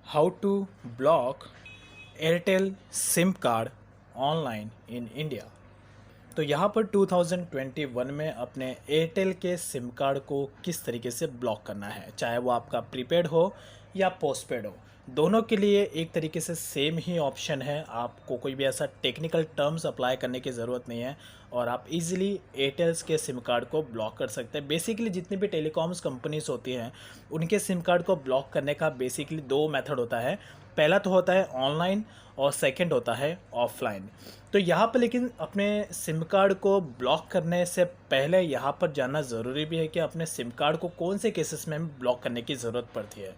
How to block Airtel SIM card online in India. तो यहाँ पर 2021 में अपने एयरटेल के सिम कार्ड को किस तरीके से ब्लॉक करना है, चाहे वो आपका प्रीपेड हो या पोस्टपेड हो। दोनों के लिए एक तरीके से सेम ही ऑप्शन है। आपको कोई भी ऐसा टेक्निकल टर्म्स अप्लाई करने की ज़रूरत नहीं है और आप इजीली एयरटेल्स के सिम कार्ड को ब्लॉक कर सकते हैं। बेसिकली जितनी भी टेलीकॉम्स कंपनीज होती हैं उनके सिम कार्ड को ब्लॉक करने का बेसिकली दो मेथड होता है। पहला तो होता है ऑनलाइन और सेकंड होता है ऑफलाइन। तो यहाँ पर लेकिन अपने सिम कार्ड को ब्लॉक करने से पहले यहाँ पर जानना ज़रूरी भी है कि अपने सिम कार्ड को कौन से केसेस में ब्लॉक करने की ज़रूरत पड़ती है।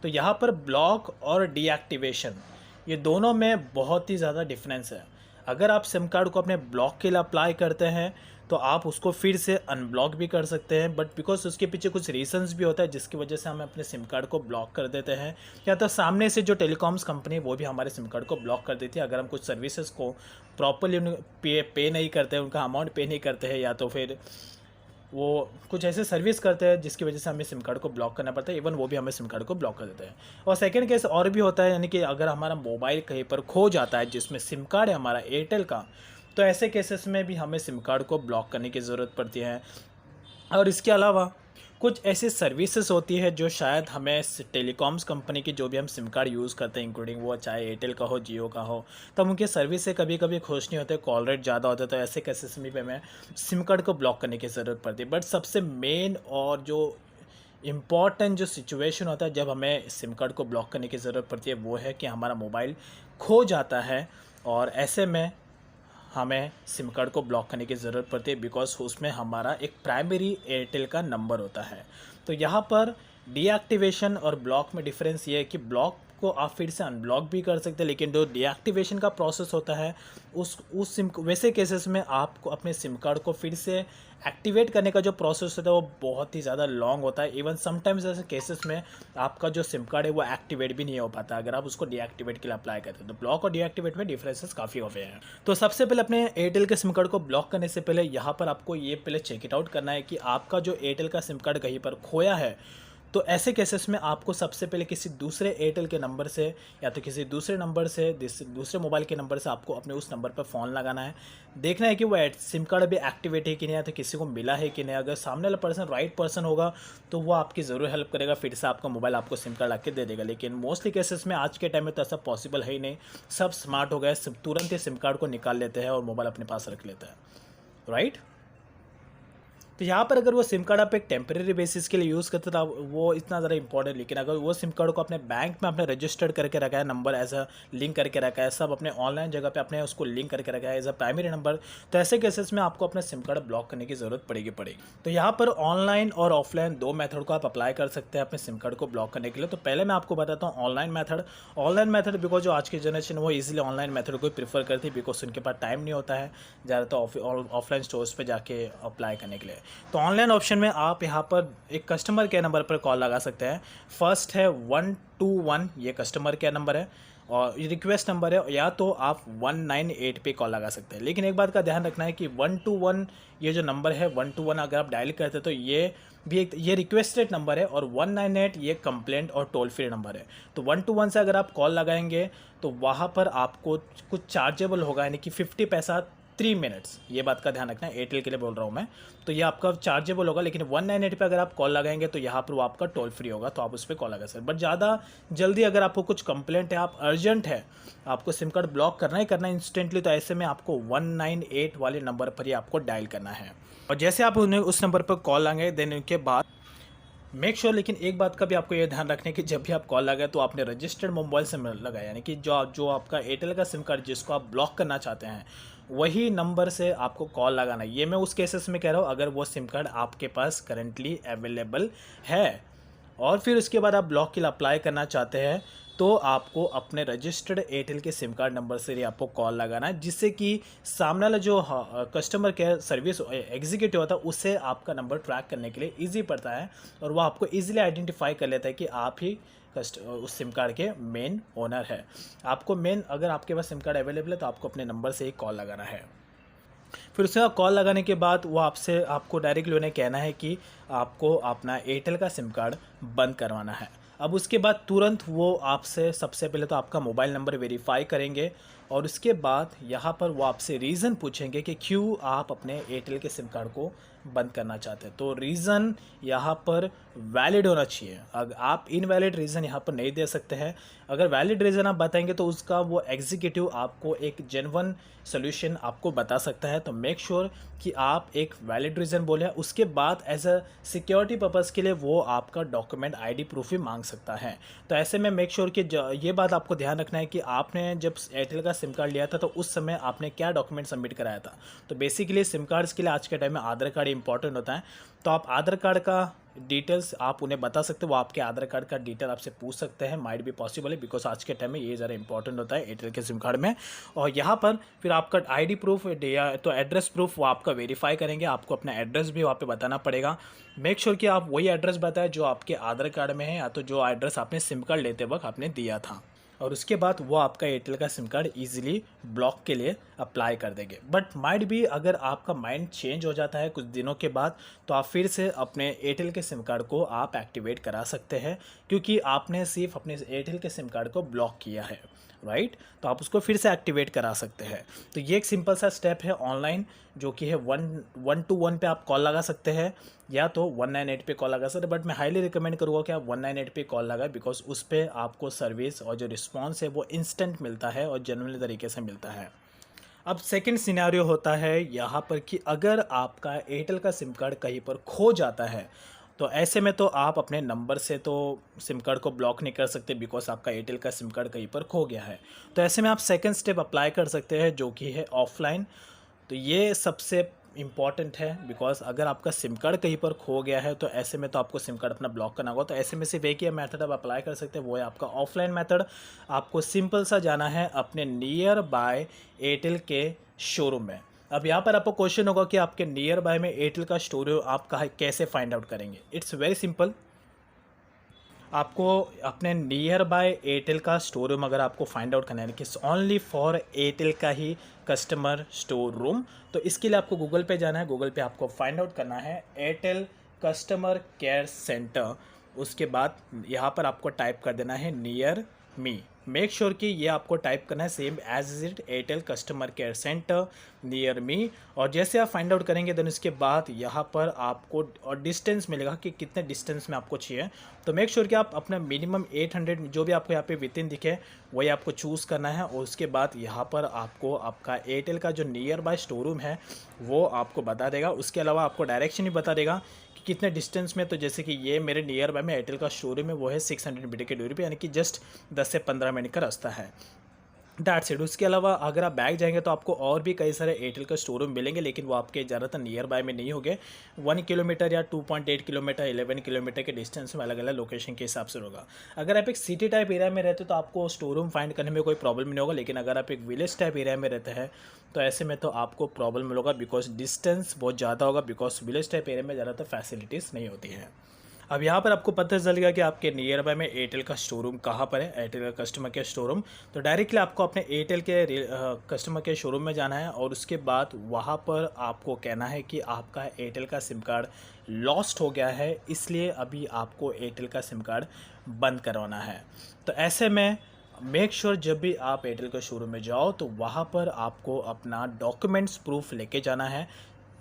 तो यहाँ पर ब्लॉक और डीएक्टिवेशन ये दोनों में बहुत ही ज़्यादा डिफरेंस है। अगर आप सिम कार्ड को अपने ब्लॉक के लिए अप्लाई करते हैं तो आप उसको फिर से अनब्लॉक भी कर सकते हैं, बट बिकॉज उसके पीछे कुछ रीजंस भी होता है जिसकी वजह से हम अपने सिम कार्ड को ब्लॉक कर देते हैं, या तो सामने से जो टेलीकॉम्स कंपनी है वो भी हमारे सिम कार्ड को ब्लॉक कर देती है अगर हम कुछ सर्विसेज को प्रॉपरली पे नहीं करते हैं, उनका अमाउंट पे नहीं करते हैं, या तो फिर वो कुछ ऐसे सर्विस करते हैं जिसकी वजह से हमें सिम कार्ड को ब्लॉक करना पड़ता है, इवन वो भी हमें सिम कार्ड को ब्लॉक कर देते हैं। और सेकंड केस और भी होता है, यानी कि अगर हमारा मोबाइल कहीं पर खो जाता है जिसमें सिम कार्ड है हमारा एयरटेल का, तो ऐसे केसेस में भी हमें सिम कार्ड को ब्लॉक करने की ज़रूरत पड़ती है। और इसके अलावा कुछ ऐसी सर्विसेज होती है जो शायद हमें टेलीकॉम्स कंपनी की जो भी हम सिम कार्ड यूज़ करते हैं, इंक्लूडिंग वो चाहे एयरटेल का हो जियो का हो, तो हम उनकी सर्विस से कभी कभी खुश नहीं होते, कॉल रेट ज़्यादा होता है, तो ऐसे केसेस में भी हमें सिम कार्ड को ब्लॉक करने की ज़रूरत पड़ती है। बट सबसे मेन और जो इम्पॉर्टेंट जो सिचुएशन होता है जब हमें सिम कार्ड को ब्लॉक करने की ज़रूरत पड़ती है वो है कि हमारा मोबाइल खो जाता है, और ऐसे में हमें सिम कार्ड को ब्लॉक करने की ज़रूरत पड़ती है बिकॉज उसमें हमारा एक प्राइमरी एयरटेल का नंबर होता है। तो यहाँ पर डीएक्टिवेशन और ब्लॉक में डिफरेंस ये है कि ब्लॉक को आप फिर से अनब्लॉक भी कर सकते हैं, लेकिन जो डीएक्टिवेशन का प्रोसेस होता है उस सिम वैसे केसेस में आपको अपने सिम कार्ड को फिर से एक्टिवेट करने का जो प्रोसेस होता है वो बहुत ही ज़्यादा लॉन्ग होता है। इवन समटाइम्स ऐसे केसेस में आपका जो सिम कार्ड है वो एक्टिवेट भी नहीं हो पाता अगर आप उसको डीएक्टिवेट के लिए अप्लाई करते हैं। तो ब्लॉक और डीएक्टिवेट में डिफरेंसेस काफ़ी हो गए हैं। तो सबसे पहले अपने एयरटेल के सिम कार्ड को ब्लॉक करने से पहले यहाँ पर आपको ये पहले चेक इट आउट करना है कि आपका जो एयरटेल का सिम कार्ड कहीं पर खोया है। तो ऐसे केसेस में आपको सबसे पहले किसी दूसरे एयरटेल के नंबर से या तो किसी दूसरे नंबर से दूसरे मोबाइल के नंबर से आपको अपने उस नंबर पर फ़ोन लगाना है। देखना है कि वो सिम कार्ड अभी एक्टिवेट है कि नहीं, या तो किसी को मिला है कि नहीं। अगर सामने वाला पर्सन राइट पर्सन होगा तो वो आपकी ज़रूर हेल्प करेगा, फिर से आपका मोबाइल आपको सिम कार्ड ला के दे देगा। लेकिन मोस्टली केसेस में आज के टाइम में तो ऐसा पॉसिबल है ही नहीं। सब स्मार्ट हो गए, सब तुरंत ही सिम कार्ड को निकाल लेते हैं और मोबाइल अपने पास रख लेते हैं, राइट। तो यहाँ पर अगर वो सिम कार्ड आप एक टेम्परेरी बेसिस के लिए यूज़ करते तो वो इतना ज़्यादा इंपॉर्टेंट, लेकिन अगर वो सिम कार्ड को अपने बैंक में अपने रजिस्टर्ड करके रखा है, नंबर एज अ लिंक करके रखा है, सब अपने ऑनलाइन जगह पे अपने उसको लिंक करके रखा है एज अ प्राइमरी नंबर, तो ऐसे केसेस में आपको अपना सिम कार्ड ब्लॉक करने की ज़रूरत पड़ेगी। तो यहाँ पर ऑनलाइन और ऑफलाइन दो मेथड को आप अप्लाई कर सकते हैं अपने सिम कार्ड को ब्लॉक करने के लिए। तो पहले मैं आपको बताता हूँ ऑनलाइन मेथड बिकॉज जो आज की जनरेशन वो ईजिली ऑनलाइन मेथड को प्रीफर करती है बिकॉज उनके पास टाइम नहीं होता है ज़्यादातर ऑफलाइन स्टोर्स पर जाके अप्लाई करने के लिए। तो ऑनलाइन ऑप्शन में आप यहाँ पर एक कस्टमर केयर नंबर पर कॉल लगा सकते हैं। फर्स्ट है 121, ये कस्टमर केयर नंबर है और ये रिक्वेस्ट नंबर है, या तो आप 198 पे कॉल लगा सकते हैं। लेकिन एक बात का ध्यान रखना है कि 121 ये जो नंबर है 121 अगर आप डायल करते हैं तो ये भी एक ये रिक्वेस्टेड नंबर है, और 198 ये कंप्लेंट और टोल फ्री नंबर है। तो 121 से अगर आप कॉल लगाएंगे तो वहाँ पर आपको कुछ चार्जेबल होगा, यानी कि 50 पैसा 3 मिनट्स। ये बात का ध्यान रखना है, एयरटेल के लिए बोल रहा हूँ मैं। तो ये आपका चार्जेबल होगा, लेकिन 198 पे अगर आप कॉल लगाएंगे तो यहाँ पर वो आपका टोल फ्री होगा, तो आप उस पर कॉल लगा सकते। बट ज़्यादा जल्दी अगर आपको कुछ कंप्लेंट है, आप अर्जेंट है, आपको सिम कार्ड ब्लॉक करना ही करना है इंस्टेंटली, तो ऐसे में आपको 198 वाले नंबर पर ही आपको डायल करना है। और जैसे आप उन्हें उस नंबर पर कॉल लगाएंगे देन उनके बाद मेक श्योर लेकिन एक बात का भी आपको ये ध्यान रखना है कि जब भी आप कॉल लगाए तो आपने रजिस्टर्ड मोबाइल से लगाया, यानी कि जो आपका एयरटेल का सिम कार्ड जिसको आप ब्लॉक करना चाहते हैं वही नंबर से आपको कॉल लगाना है। ये मैं उस केसेस में कह रहा हूँ अगर वो सिम कार्ड आपके पास करंटली अवेलेबल है, और फिर उसके बाद आप ब्लॉक के लिए अप्लाई करना चाहते हैं तो आपको अपने रजिस्टर्ड एयरटेल के सिम कार्ड नंबर से ही आपको कॉल लगाना है, जिससे कि सामने वाला जो कस्टमर केयर सर्विस एग्जीक्यूटिव होता है उससे आपका नंबर ट्रैक करने के लिए ईजी पड़ता है, और वो आपको ईजिली आइडेंटिफाई कर लेता है कि आप ही उस सिम कार्ड के मेन ओनर है। आपको अगर आपके पास सिम कार्ड अवेलेबल है तो आपको अपने नंबर से ही कॉल लगाना है। फिर उसके बाद कॉल लगाने के बाद वो आपको डायरेक्टली उन्हें कहना है कि आपको अपना एयरटेल का सिम कार्ड बंद करवाना है। अब उसके बाद तुरंत वो आपसे सबसे पहले तो आपका मोबाइल नंबर वेरीफाई करेंगे और उसके बाद यहाँ पर वो आपसे रीज़न पूछेंगे कि क्यों आप अपने एयरटेल के सिम कार्ड को बंद करना चाहते हैं। तो रीज़न यहाँ पर वैलिड होना चाहिए। अगर आप इनवैलिड रीज़न यहाँ पर नहीं दे सकते हैं। अगर वैलिड रीज़न आप बताएंगे तो उसका वो एग्जीक्यूटिव आपको एक जेन्युइन सोल्यूशन आपको बता सकता है। तो मेक श्योर कि आप एक वैलिड रीज़न बोले। उसके बाद एज अ सिक्योरिटी पर्पज़ के लिए वो आपका डॉक्यूमेंट आईडी प्रूफ भी मांग सकता है। तो ऐसे में मेक श्योर कि ये बात आपको ध्यान रखना है कि आपने जब एयरटेल का सिम कार्ड लिया था तो उस समय आपने क्या डॉक्यूमेंट सबमिट कराया था। तो बेसिकली सिम कार्ड्स के लिए आज के टाइम में आधार कार्ड इंपॉर्टेंट होता है। तो आप आधार कार्ड का डिटेल्स आप उन्हें बता सकते हो, वो आपके आधार कार्ड का डिटेल आपसे पूछ सकते हैं। माइट भी पॉसिबल है बिकॉज आज के टाइम में ये ज़रा इंपॉर्टेंट होता है एयरटेल के सिम कार्ड में। और यहाँ पर फिर आपका आईडी प्रूफ या तो एड्रेस प्रूफ वो आपका वेरीफाई करेंगे। आपको अपना एड्रेस भी वहाँ पे बताना पड़ेगा। मेक श्योर कि आप वही एड्रेस बताएं जो आपके आधार कार्ड में है या तो जो एड्रेस आपने सिम कार्ड लेते वक्त आपने दिया था। और उसके बाद वो आपका एयरटेल का सिम कार्ड ईजिली ब्लॉक के लिए अप्लाई कर देंगे। बट माइट भी अगर आपका माइंड चेंज हो जाता है कुछ दिनों के बाद तो आप फिर से अपने एयरटेल के सिम कार्ड को आप एक्टिवेट करा सकते हैं, क्योंकि आपने सिर्फ अपने एयरटेल के सिम कार्ड को ब्लॉक किया है, राइट। तो आप उसको फिर से एक्टिवेट करा सकते हैं। तो ये एक सिंपल सा स्टेप है ऑनलाइन, जो कि है 111 पे आप कॉल लगा सकते हैं या तो 198 पे कॉल लगा सकते हैं। बट मैं हाईली रिकमेंड करूँगा कि आप 198 पे कॉल लगाए, बिकॉज उस पर आपको सर्विस और जो रिस्पॉन्स है वो इंस्टेंट मिलता है और जेन्युइन तरीके से मिलता है। अब सेकंड सिनेरियो होता है यहाँ पर कि अगर आपका एयरटेल का सिम कार्ड कहीं पर खो जाता है, तो ऐसे में तो आप अपने नंबर से तो सिम कार्ड को ब्लॉक नहीं कर सकते बिकॉज आपका एयरटेल का सिम कार्ड कहीं पर खो गया है। तो ऐसे में आप सेकंड स्टेप अप्लाई कर सकते हैं, जो कि है ऑफलाइन। तो ये सबसे इम्पॉर्टेंट है बिकॉज अगर आपका सिम कार्ड कहीं पर खो गया है तो ऐसे में तो आपको सिम कार्ड अपना ब्लॉक करना होगा। तो ऐसे में सिर्फ एक ही मेथड आप अप्लाई कर सकते हैं, वो है आपका ऑफलाइन मेथड। आपको सिंपल सा जाना है अपने नियर बाय एयरटेल के शोरूम में। अब यहाँ पर आपको क्वेश्चन होगा कि आपके नियर बाय में एयरटेल का स्टोर आप कहाँ कैसे फाइंड आउट करेंगे। It's very simple. आपको अपने नियर बाय एयरटेल का स्टोर रूम अगर आपको फाइंड आउट करना है कि ओनली फॉर एयरटेल का ही कस्टमर स्टोर रूम, तो इसके लिए आपको गूगल पे जाना है। गूगल पे आपको फाइंड आउट करना है एयरटेल कस्टमर केयर सेंटर। उसके बाद यहाँ पर आपको टाइप कर देना है नियर मी। मेक श्योर कि ये आपको टाइप करना है same as it Airtel customer care centre near me. और जैसे आप फाइंड आउट करेंगे देन उसके बाद यहाँ पर आपको और डिस्टेंस मिलेगा कि कितने डिस्टेंस में आपको चाहिए। तो मेक श्योर कि आप अपना मिनिमम 800 जो भी आपको यहाँ पे विद इन दिखे वही आपको चूज़ करना है। और उसके बाद यहाँ पर आपको आपका एयरटेल का जो नियर बाय स्टोर रूम है वो आपको बता देगा। उसके अलावा आपको डायरेक्शन ही बता देगा कि कितने डिस्टेंस में। तो जैसे कि ये मेरे नियर बाय में एयरटेल का शोरूम है वो है 600 मीटर की दूरी पे, यानी कि जस्ट 10 से 15 मिनट का रास्ता है। That's it. उसके अलावा अगर आप बैक जाएंगे तो आपको और भी कई सारे एयरटेल का स्टोर रूम मिलेंगे, लेकिन वो आपके ज़्यादातर नियर बाय में नहीं होंगे। 1 किलोमीटर या 2.8 किलोमीटर 11 किलोमीटर के डिस्टेंस में अलग अलग लोकेशन के हिसाब से होगा। अगर आप एक सिटी टाइप एरिया में रहते हो तो आपको स्टोर रूम फाइंड करने में कोई प्रॉब्लम नहीं होगा, लेकिन अगर आप एक विलेज टाइप एरिया में रहते हैं तो ऐसे में तो आपको प्रॉब्लम होगा बिकॉज डिस्टेंस बहुत ज़्यादा होगा, बिकॉज विलेज टाइप एरिया में ज़्यादातर फैसिलिटीज़ नहीं होती हैं। अब यहाँ पर आपको पता चल गया कि आपके नियर बाय में एयरटेल का शोरूम कहाँ पर है, एयरटेल का कस्टमर केयर शोरूम। तो डायरेक्टली आपको अपने एयरटेल के कस्टमर केयर शोरूम में जाना है और उसके बाद वहाँ पर आपको कहना है कि आपका एयरटेल का सिम कार्ड लॉस्ट हो गया है, इसलिए अभी आपको एयरटेल का सिम कार्ड बंद करवाना है। तो ऐसे में मेक श्योर जब भी आप एयरटेल के शोरूम में जाओ तो वहाँ पर आपको अपना डॉक्यूमेंट्स प्रूफ लेके जाना है।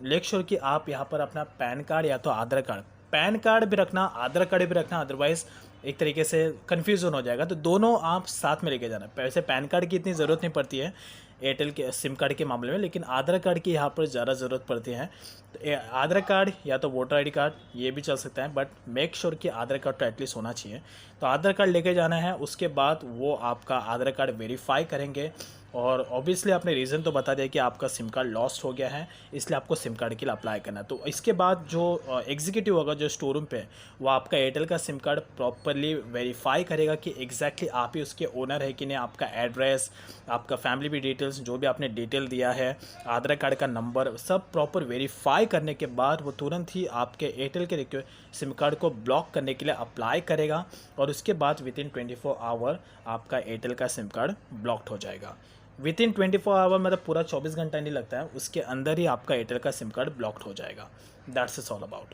मेक श्योर कि आप यहाँ पर अपना पैन कार्ड या तो आधार कार्ड, पैन कार्ड भी रखना आधार कार्ड भी रखना, अदरवाइज़ एक तरीके से कन्फ्यूज़न हो जाएगा। तो दोनों आप साथ में लेके जाना। वैसे पैन कार्ड की इतनी ज़रूरत नहीं पड़ती है एयरटेल के सिम कार्ड के मामले में, लेकिन आधार कार्ड की यहाँ पर ज़्यादा ज़रूरत पड़ती है। तो आधार कार्ड या तो वोटर आईडी कार्ड ये भी चल सकता है, बट मेक श्योर कि आधार कार्ड तो एटलीस्ट होना चाहिए। तो आधार कार्ड लेके जाना है। उसके बाद वो आपका आधार कार्ड वेरीफाई करेंगे और ऑब्वियसली आपने रीज़न तो बता दिया कि आपका सिम कार्ड लॉस्ट हो गया है, इसलिए आपको सिम कार्ड के लिए अप्लाई करना है। तो इसके बाद जो एग्जीक्यूटिव होगा जो स्टोर रूम पे, वो आपका एयरटेल का सिम कार्ड प्रॉपरली वेरीफाई करेगा कि एग्जैक्टली आप ही उसके ओनर है कि नहीं। आपका एड्रेस, आपका फैमिली भी डिटेल्स जो भी आपने डिटेल दिया है, आधार कार्ड का नंबर, सब प्रॉपर वेरीफाई करने के बाद वो तुरंत ही आपके एयरटेल के सिम कार्ड को ब्लॉक करने के लिए अप्लाई करेगा। और उसके बाद विद इन 24 आवर आपका एयरटेल का सिम कार्ड ब्लॉक्ड हो जाएगा। विद इन 24 आवर मतलब पूरा 24 घंटा नहीं लगता है, उसके अंदर ही आपका एयरटेल का सिम कार्ड ब्लॉक्ड हो जाएगा। That's is all about.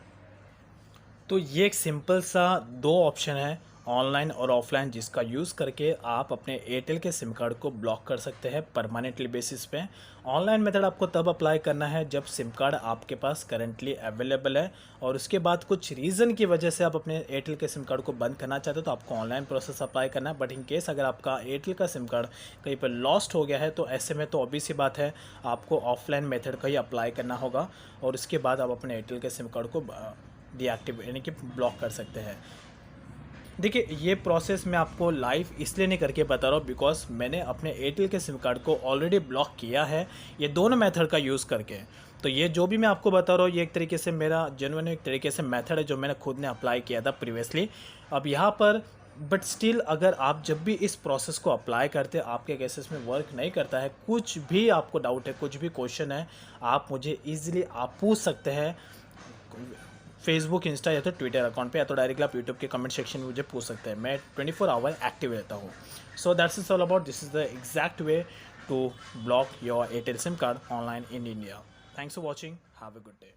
तो ये एक सिंपल सा 2 ऑप्शन है ऑनलाइन और ऑफलाइन जिसका यूज़ करके आप अपने एयरटेल के सिम कार्ड को ब्लॉक कर सकते हैं परमानेंटली बेसिस पे। ऑनलाइन मेथड आपको तब अप्लाई करना है जब सिम कार्ड आपके पास करंटली अवेलेबल है, और उसके बाद कुछ रीज़न की वजह से आप अपने एयरटेल के सिम कार्ड को बंद करना चाहते हो तो आपको ऑनलाइन प्रोसेस अप्लाई करना है। बट इन केस अगर आपका एयरटेल का सिम कार्ड कहीं पर लॉस्ट हो गया है तो ऐसे में तो ऑब्वियस सी बात है आपको ऑफलाइन मेथड का ही अप्लाई करना होगा, और उसके बाद आप अपने एयरटेल के सिम कार्ड को डीएक्टिवेट यानी कि ब्लॉक कर सकते हैं। देखिए, ये प्रोसेस मैं आपको लाइव इसलिए नहीं करके बता रहा हूँ बिकॉज मैंने अपने एयरटेल के सिम कार्ड को ऑलरेडी ब्लॉक किया है ये दोनों मेथड का यूज़ करके। तो ये जो भी मैं आपको बता रहा हूँ ये एक तरीके से मेरा जेन्युइन एक तरीके से मेथड है जो मैंने खुद ने अप्लाई किया था प्रीवियसली। अब यहाँ पर बट स्टिल अगर आप जब भी इस प्रोसेस को अप्लाई करते हैं आपके केसेस में वर्क नहीं करता है, कुछ भी आपको डाउट है, कुछ भी क्वेश्चन है, आप मुझे ईजिली आप पूछ सकते हैं फेसबुक, इंस्टा या तो ट्विटर अकाउंट पे, या तो डायरेक्टली आप यूट्यूब के कमेंट सेक्शन में मुझे पूछ सकते हैं। मैं 24 आवर एक्टिव रहता हूँ। So that's is all about, this is the exact way to block your Airtel SIM card online in India. Thanks for watching, have a good day.